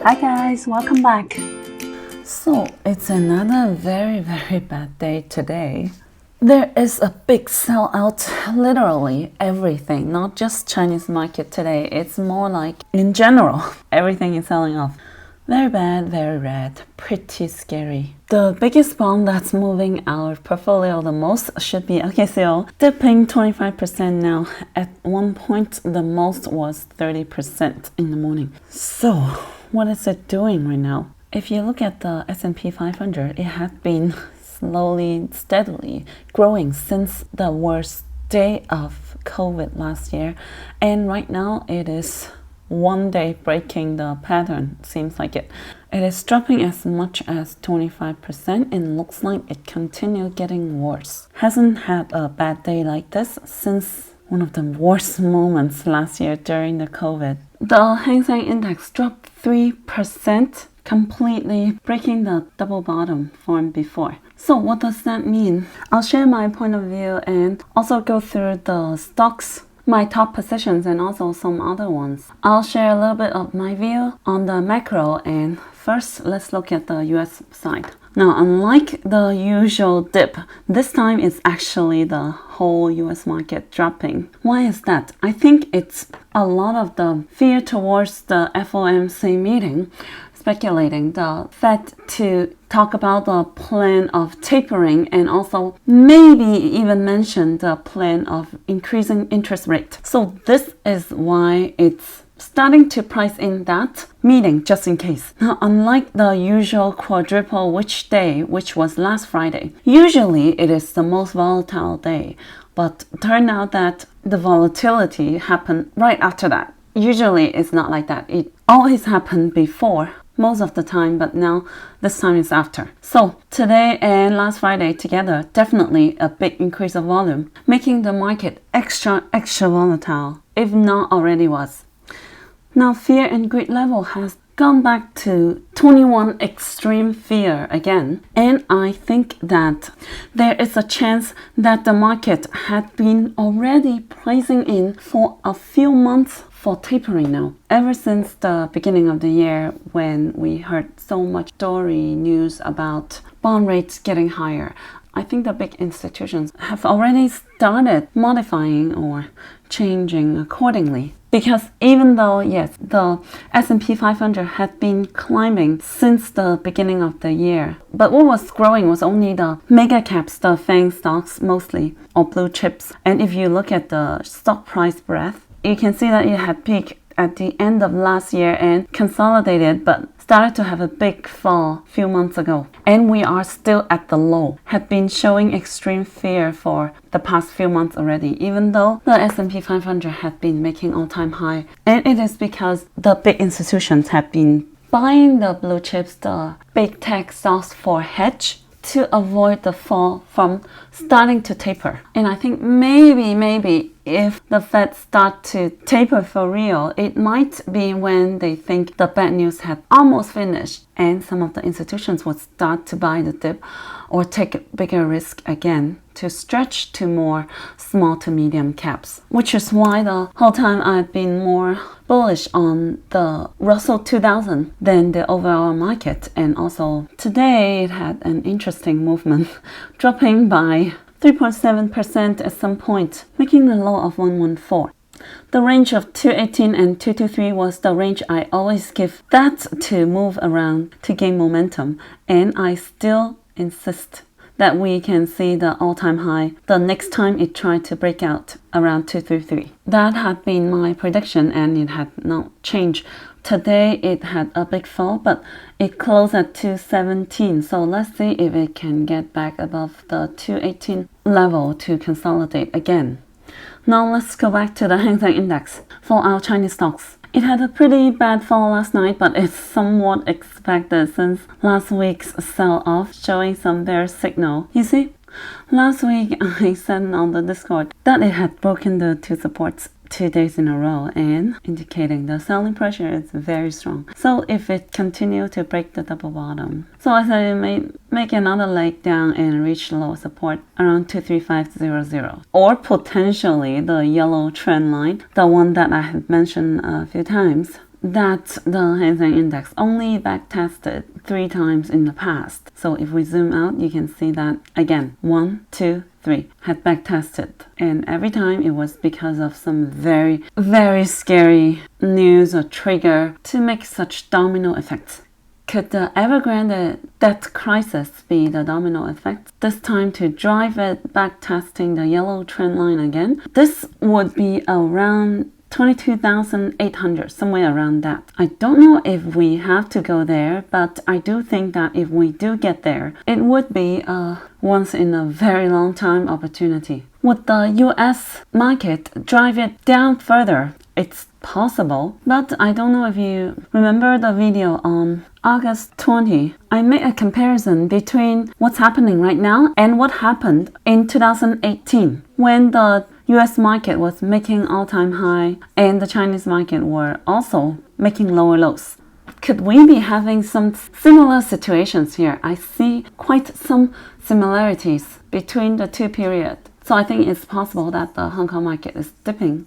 Hi guys, welcome back. So it's another very bad day today. There is a big sell out, literally everything, not just Chinese market today. It's more like in general, everything is selling off. Very bad, very red, pretty scary. The biggest bond that's moving our portfolio the most should be LKCO, dipping 25% now. At one point, the most was 30% in the morning. So, what is it doing right now? If you look at the S&P 500, it had been slowly, steadily growing since the worst day of COVID last year. And right now it is one day breaking the pattern, seems like it. It is dropping as much as 25% and looks like it continued getting worse. Hasn't had a bad day like this since one of the worst moments last year during the COVID. The Hang Seng Index dropped 3%, completely breaking the double bottom formed before. So what does that mean? I'll share my point of view and also go through the stocks, my top positions, and also some other ones. I'll share a little bit of my view on the macro, and first let's look at the US side. Now, unlike the usual dip, this time it's actually the whole US market dropping. Why is that? I think it's a lot of the fear towards the FOMC meeting, speculating the Fed to talk about the plan of tapering and also maybe even mention the plan of increasing interest rate. So this is why it's starting to price in that meeting just in case. Now, unlike the usual quadruple witch day, which was last Friday, usually it is the most volatile day, but turned out that the volatility happened right after that. Usually it's not like that. It always happened before most of the time, but now this time is after. So today and last Friday together, definitely a big increase of volume, making the market extra volatile, if not already was. Now fear and greed level has gone back to 21 extreme fear again, and I think that there is a chance that the market had been already pricing in for a few months for tapering now. Ever since the beginning of the year, when we heard so much story news about bond rates getting higher, I think the big institutions have already started modifying or changing accordingly. Because even though, yes, the S&P 500 had been climbing since the beginning of the year, but what was growing was only the mega caps, the FANG stocks mostly, or blue chips. And if you look at the stock price breadth, you can see that it had peaked at the end of last year and consolidated, but started to have a big fall a few months ago. And we are still at the low, had been showing extreme fear for the past few months already, even though the S&P 500 had been making all-time high. And it is because the big institutions have been buying the blue chips, the big tech stocks for hedge, to avoid the fall from starting to taper. And I think maybe if the Fed start to taper for real, it might be when they think the bad news had almost finished and some of the institutions would start to buy the dip or take a bigger risk again to stretch to more small to medium caps, which is why the whole time I've been more bullish on the Russell 2000 than the overall market. And also today it had an interesting movement, dropping by 3.7% at some point, making the low of 114. The range of 218 and 223 was the range I always give that to move around to gain momentum, and I still insist that we can see the all-time high the next time it tried to break out around 233. That had been my prediction and it had not changed. Today it had a big fall, but it closed at 217. So let's see if it can get back above the 218 level to consolidate again. Now let's go back to the Hang Seng Index for our Chinese stocks. It had a pretty bad fall last night, but it's somewhat expected since last week's sell-off, showing some bear signal. You see, last week I said on the Discord that it had broken the two supports 2 days in a row and indicating the selling pressure is very strong. So if it continues to break the double bottom, so I said it may make another leg down and reach lower support around 23500, or potentially the yellow trend line, the one that I have mentioned a few times, that the Hang Seng Index only backtested 3 times in the past. So if we zoom out, you can see that again, 1, 2, 3 had backtested, and every time it was because of some very, very scary news or trigger to make such domino effects. Could the Evergrande debt crisis be the domino effect, this time to drive it back testing the yellow trend line again? This would be around 22,800, somewhere around that. I don't know if we have to go there, but I do think that if we do get there, it would be a once in a very long time opportunity. Would the US market drive it down further? It's possible, but I don't know if you remember the video on August 20. I made a comparison between what's happening right now and what happened in 2018 when the US market was making all-time high and the Chinese market were also making lower lows. Could we be having some similar situations here? I see quite some similarities between the two periods. So I think it's possible that the Hong Kong market is dipping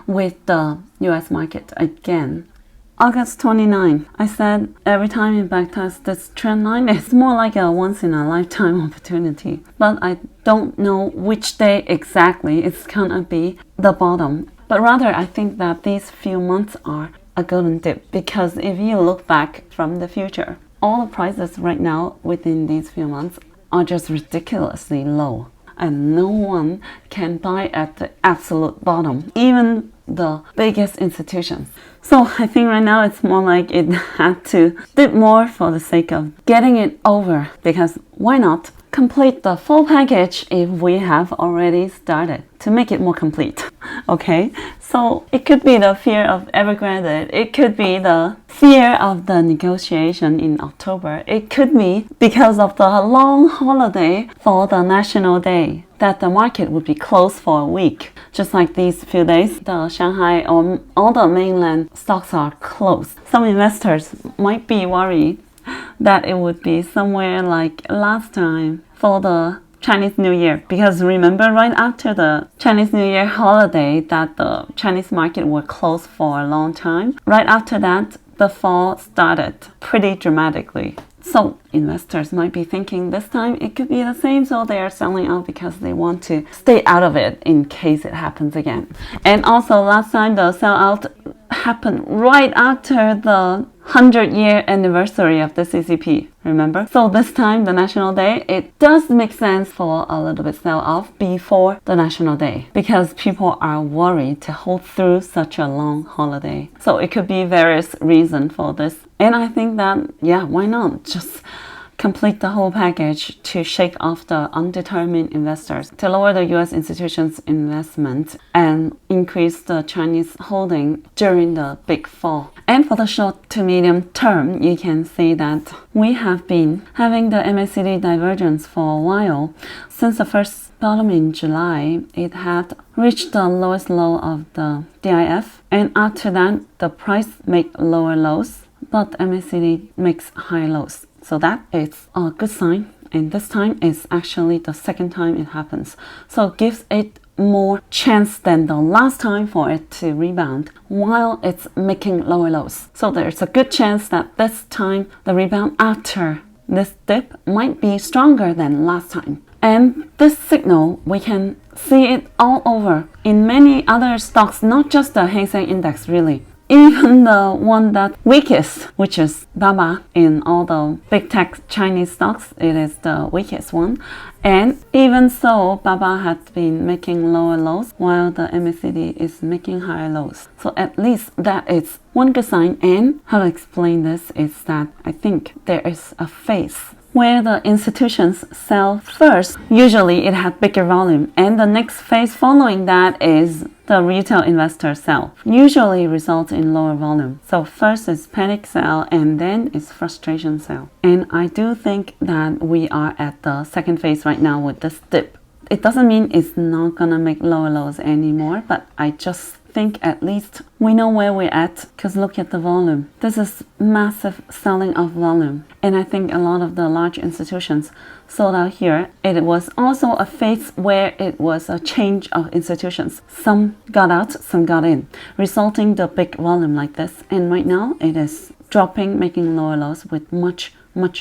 with the US market again. August 29, I said every time you backtest this trend line, it's more like a once-in-a-lifetime opportunity. But I don't know which day exactly it's gonna be the bottom. But rather, I think that these few months are a golden dip, because if you look back from the future, all the prices right now within these few months are just ridiculously low. And no one can buy at the absolute bottom, even the biggest institutions. So I think right now it's more like it had to dip more for the sake of getting it over, because why not complete the full package if we have already started to make it more complete? Okay, so it could be the fear of Evergrande, it could be the fear of the negotiation in October, it could be because of the long holiday for the National Day that the market would be closed for a week. Just like these few days, the Shanghai or all the mainland stocks are closed. Some investors might be worried that it would be somewhere like last time for the Chinese New Year, because remember right after the Chinese New Year holiday that the Chinese market were closed for a long time. Right after that, the fall started pretty dramatically. So investors might be thinking this time it could be the same, so they are selling out because they want to stay out of it in case it happens again. And also last time the sellout happened right after the 100-year anniversary of the CCP, remember? So this time, the National Day, it does make sense for a little bit sell-off before the National Day, because people are worried to hold through such a long holiday. So it could be various reasons for this. And I think that, yeah, why not just complete the whole package to shake off the undetermined investors, to lower the US institutions' investment and increase the Chinese holding during the big fall. And for the short to medium term, you can see that we have been having the MACD divergence for a while. Since the first bottom in July, it had reached the lowest low of the DIF, and after that, the price make lower lows, but MACD makes high lows. So that is a good sign, and this time is actually the second time it happens. So it gives it more chance than the last time for it to rebound while it's making lower lows. So there's a good chance that this time the rebound after this dip might be stronger than last time. And this signal, we can see it all over in many other stocks, not just the Hang Seng Index really. Even the one that weakest, which is BABA in all the big tech Chinese stocks, it is the weakest one. And even so, BABA has been making lower lows while the MACD is making higher lows. So at least that is one good sign. And how to explain this is that I think there is a phase where the institutions sell first. Usually it has bigger volume, and the next phase following that is the retail investor sell, usually results in lower volume. So first is panic sell, and then is frustration sell. And I do think that we are at the second phase right now with this dip. It doesn't mean it's not gonna make lower lows anymore, but I just think at least we know where we're at, because look at the volume. This is massive selling of volume. And I think a lot of the large institutions sold out here. It was also a phase where it was a change of institutions. Some got out, some got in, resulting the big volume like this. And right now it is dropping, making lower lows with much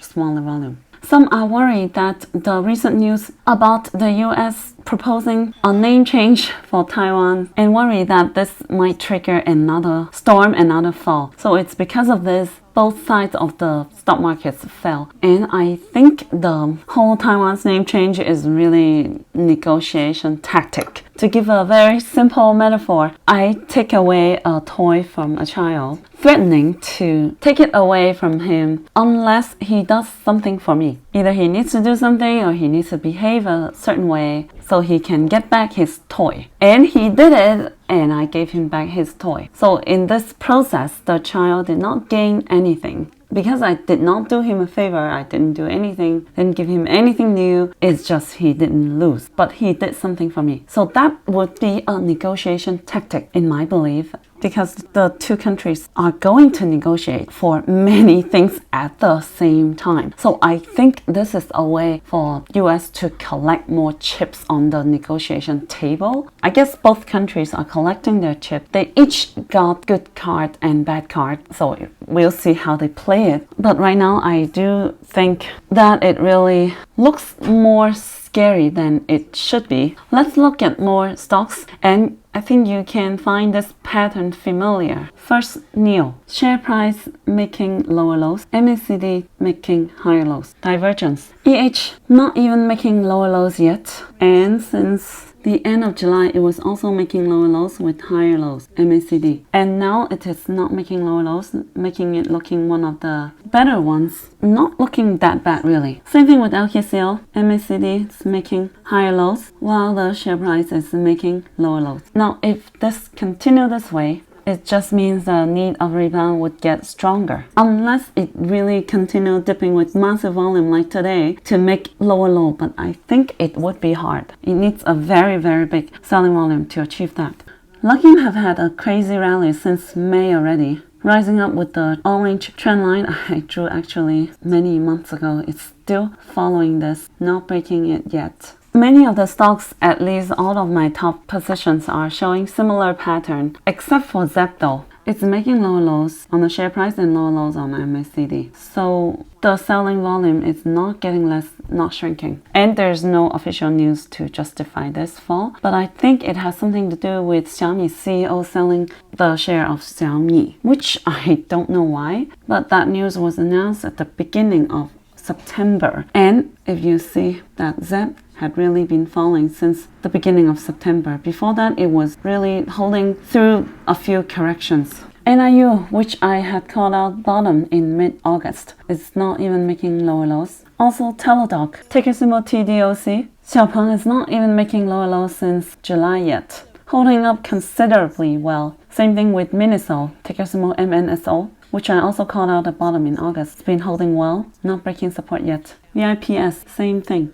smaller volume. Some are worried that the recent news about the US proposing a name change for Taiwan, and worry that this might trigger another storm, another fall. So it's because of this both sides of the stock markets fell. And I think the whole Taiwan's name change is really negotiation tactic. To give a very simple metaphor, I take away a toy from a child, threatening to take it away from him unless he does something for me. Either he needs to do something or he needs to behave a certain way so he can get back his toy. And he did it, and I gave him back his toy. So in this process, the child did not gain anything. Because I did not do him a favor, I didn't do anything, didn't give him anything new, it's just he didn't lose, but he did something for me. So that would be a negotiation tactic, in my belief, because the two countries are going to negotiate for many things at the same time. So I think this is a way for US to collect more chips on the negotiation table. I guess both countries are collecting their chips. They each got good card and bad card, so we'll see how they play it. But right now I do think that it really looks more scary than it should be. Let's look at more stocks, and I think you can find this pattern familiar. First, NIO. Share price making lower lows. MACD making higher lows. Divergence. EH not even making lower lows yet. And since the end of July, it was also making lower lows with higher lows, MACD. And now it is not making lower lows, making it looking one of the better ones. Not looking that bad really. Same thing with LKCO. MACD is making higher lows while the share price is making lower lows. Now, if this continue this way, it just means the need of rebound would get stronger. Unless it really continue dipping with massive volume like today to make lower low, but I think it would be hard. It needs a very big selling volume to achieve that. Luckin have had a crazy rally since May already, rising up with the orange trend line I drew actually many months ago. It's still following this, not breaking it yet. Many of the stocks, at least all of my top positions, are showing similar pattern, except for ZEPP though. It's making lower lows on the share price and lower lows on MACD. So the selling volume is not getting less, not shrinking. And there's no official news to justify this fall. But I think it has something to do with Xiaomi's CEO selling the share of Xiaomi, which I don't know why. But that news was announced at the beginning of September. And if you see that ZEPP had really been falling since the beginning of September. Before that, it was really holding through a few corrections. NIU, which I had called out bottom in mid-August, is not even making lower lows. Also, Teladoc, ticker symbol TDOC. Xiaopeng is not even making lower lows since July yet, holding up considerably well. Same thing with MNSO, ticker symbol MNSO, which I also called out at bottom in August. It's been holding well, not breaking support yet. VIPS, same thing.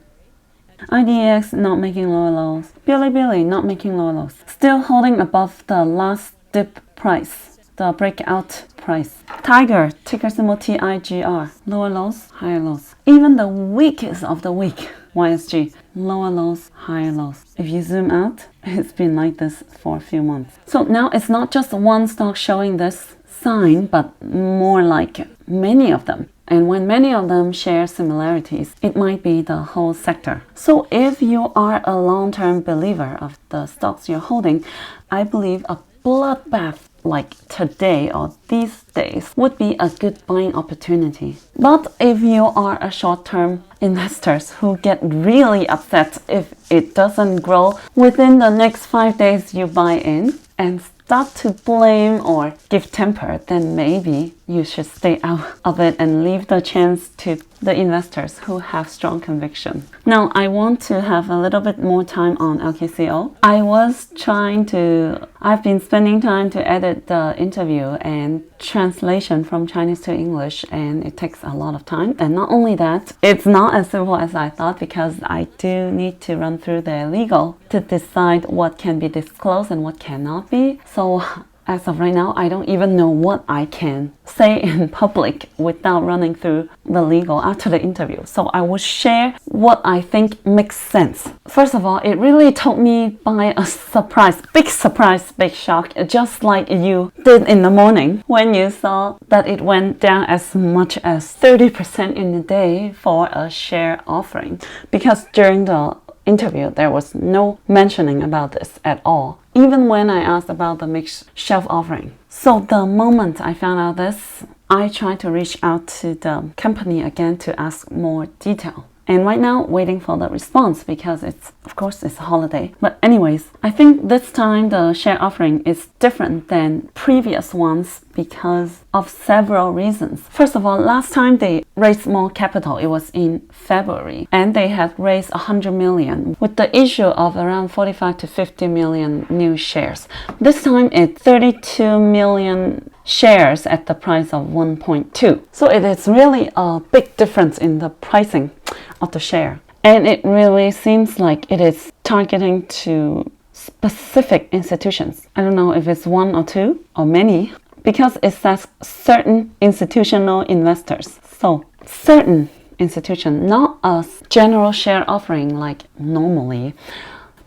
IDX not making lower lows. Bilibili not making lower lows. Still holding above the last dip price, the breakout price. TIGR, ticker symbol TIGR. Lower lows, higher lows. Even the weakest of the weak, YSG. Lower lows, higher lows. If you zoom out, it's been like this for a few months. So now it's not just one stock showing this sign, but more like many of them. And when many of them share similarities, it might be the whole sector. So if you are a long-term believer of the stocks you're holding, I believe a bloodbath like today or these days would be a good buying opportunity. But if you are a short-term investors who get really upset if it doesn't grow within the next 5 days you buy in and start to blame or give temper, then maybe you should stay out of it and leave the chance to the investors who have strong conviction. Now, I want to have a little bit more time on LKCO. I've been spending time to edit the interview and translation from Chinese to English, and it takes a lot of time. And not only that, it's not as simple as I thought, because I do need to run through the legal to decide what can be disclosed and what cannot be. So as of right now, I don't even know what I can say in public without running through the legal after the interview. So I will share what I think makes sense. First of all, it really took me by a surprise, big shock, just like you did in the morning when you saw that it went down as much as 30% in a day for a share offering. Because during the interview, there was no mentioning about this at all, even when I asked about the mixed shelf offering. So the moment I found out this, I tried to reach out to the company again to ask more detail. And right now, waiting for the response, because of course, it's a holiday. But anyways, I think this time the share offering is different than previous ones because of several reasons. First of all, last time they raised more capital, it was in February, and they had raised 100 million with the issue of around 45 to 50 million new shares. This time it's 32 million shares at the price of 1.2. So it is really a big difference in the pricing of the share. And it really seems like it is targeting to specific institutions. I don't know if it's one or two or many, because it says certain institutional investors. So certain institution, not a general share offering like normally.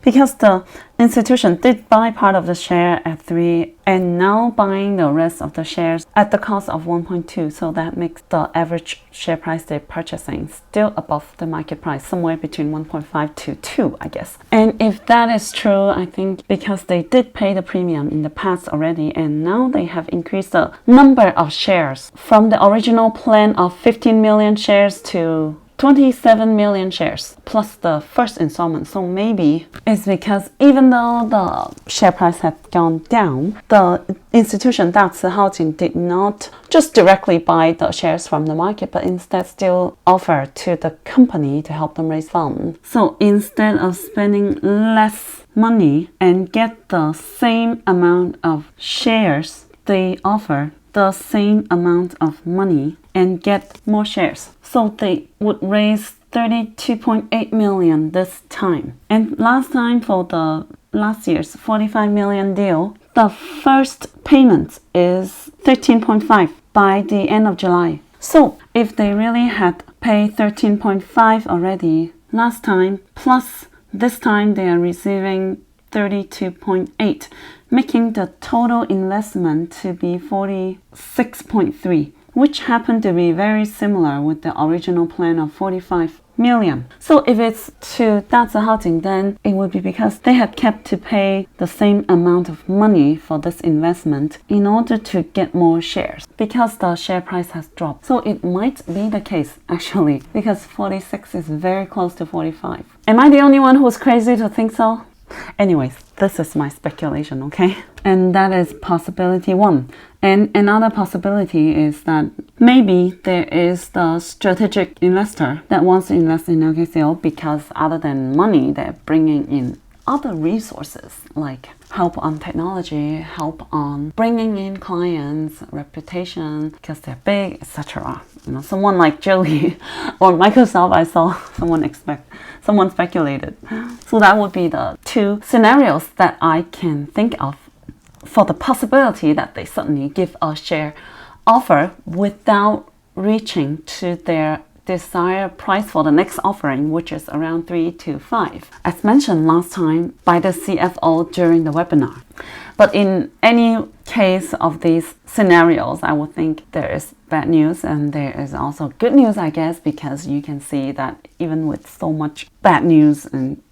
Because the institution did buy part of the share at 3 and now buying the rest of the shares at the cost of 1.2. So that makes the average share price they're purchasing still above the market price, somewhere between 1.5 to 2, I guess. And if that is true, I think because they did pay the premium in the past already, and now they have increased the number of shares from the original plan of 15 million shares to 27 million shares plus the first installment. So maybe it's because even though the share price had gone down, the institution Daci Housing did not just directly buy the shares from the market, but instead still offer to the company to help them raise funds. So instead of spending less money and get the same amount of shares, they offer the same amount of money and get more shares. So they would raise 32.8 million this time. And last time, for the last year's 45 million deal, the first payment is 13.5 by the end of July. So if they really had paid 13.5 already last time, plus this time they are receiving 32.8, making the total investment to be 46.3, which happened to be very similar with the original plan of 45 million. So if it's to Daci Housing, then it would be because they had kept to pay the same amount of money for this investment in order to get more shares, because the share price has dropped. So it might be the case, actually, because 46 is very close to 45. Am I the only one who's crazy to think so? Anyways, this is my speculation, okay? And that is possibility one. And another possibility is that maybe there is the strategic investor that wants to invest in LKCO because other than money, they're bringing in other resources like help on technology, help on bringing in clients, reputation, because they're big, etc. You know, someone like Jolie or Microsoft, I saw someone speculated. So that would be the two scenarios that I can think of for the possibility that they suddenly give a share offer without reaching to their desired price for the next offering, which is around 3 to 5, as mentioned last time by the CFO during the webinar. But in any case of these scenarios, I would think there is bad news and there is also good news, I guess, because you can see that even with so much bad news and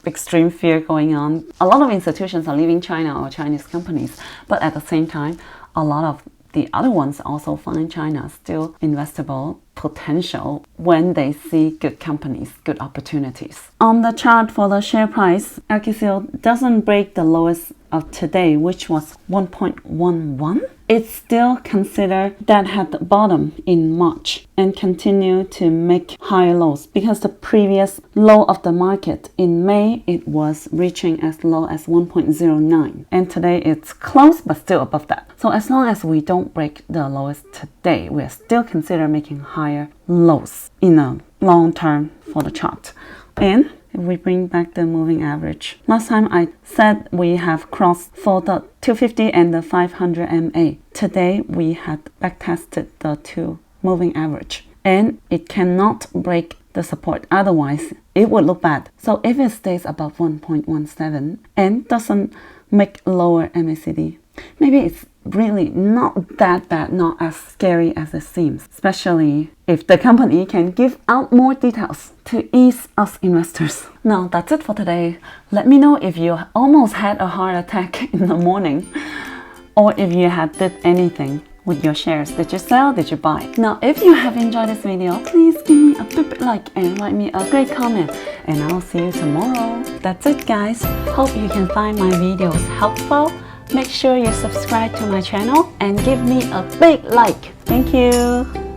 extreme fear going on, a lot of institutions are leaving China or Chinese companies, but at the same time, a lot of the other ones also find China still investable potential when they see good companies, good opportunities. On the chart for the share price, LKCO doesn't break the lowest of today, which was 1.11, it's still considered that had the bottom in March and continue to make higher lows, because the previous low of the market in May, it was reaching as low as 1.09, and today it's close but still above that. So as long as we don't break the lowest today, we are still considered making higher lows in a long term for the chart. And if we bring back the moving average, last time I said we have crossed for the 250 and the 500 MA. Today we had backtested the 2 moving average, and it cannot break the support, otherwise it would look bad. So if it stays above 1.17 and doesn't make lower MACD, maybe it's really not that bad, not as scary as it seems, especially if the company can give out more details to ease us investors. Now that's it for today. Let me know if you almost had a heart attack in the morning, or if you had did anything with your shares. Did you sell? Did you buy? Now if you have enjoyed this video, please give me a big like and write me a great comment, and I'll see you tomorrow. That's it guys. Hope you can find my videos helpful. Make sure you subscribe to my channel and give me a big like. Thank you.